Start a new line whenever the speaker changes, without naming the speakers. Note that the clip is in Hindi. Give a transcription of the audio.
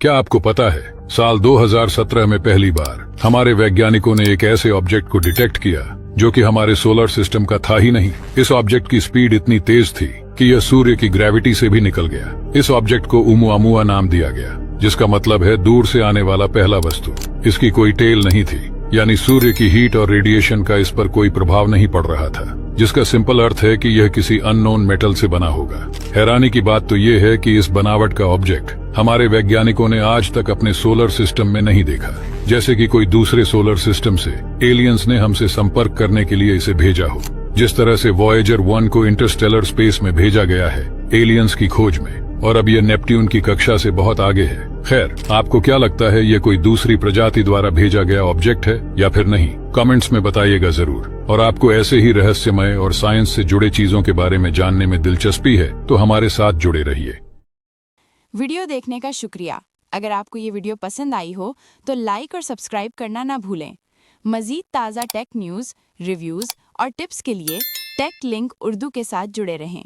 क्या आपको पता है साल 2017 में पहली बार हमारे वैज्ञानिकों ने एक ऐसे ऑब्जेक्ट को डिटेक्ट किया जो कि हमारे सोलर सिस्टम का था ही नहीं। इस ऑब्जेक्ट की स्पीड इतनी तेज थी कि यह सूर्य की ग्रेविटी से भी निकल गया। इस ऑब्जेक्ट को ओumuamua नाम दिया गया, जिसका मतलब है दूर से आने वाला पहला वस्तु। इसकी कोई टेल नहीं थी, यानी सूर्य की हीट और रेडिएशन का इस पर कोई प्रभाव नहीं पड़ रहा था, जिसका सिंपल अर्थ है कि यह किसी अननोन मेटल से बना होगा। हैरानी की बात तो ये है कि इस बनावट का ऑब्जेक्ट हमारे वैज्ञानिकों ने आज तक अपने सोलर सिस्टम में नहीं देखा। जैसे कि कोई दूसरे सोलर सिस्टम से एलियंस ने हमसे संपर्क करने के लिए इसे भेजा हो। जिस तरह से वॉयेजर 1 को इंटरस्टेलर स्पेस में भेजा गया है एलियंस की खोज में, और अब ये नेपट्यून की कक्षा से बहुत आगे है। खैर, आपको क्या लगता है, ये कोई दूसरी प्रजाति द्वारा भेजा गया ऑब्जेक्ट है या फिर नहीं? कमेंट्स में बताइएगा जरूर। और आपको ऐसे ही रहस्यमय और साइंस से जुड़े चीजों के बारे में जानने में दिलचस्पी है तो हमारे साथ जुड़े रहिए।
वीडियो देखने का शुक्रिया। अगर आपको ये वीडियो पसंद आई हो तो लाइक और सब्सक्राइब करना ना भूलें। मजीद ताज़ा टेक न्यूज़, रिव्यूज़ और टिप्स के लिए टेक लिंक उर्दू के साथ जुड़े रहें।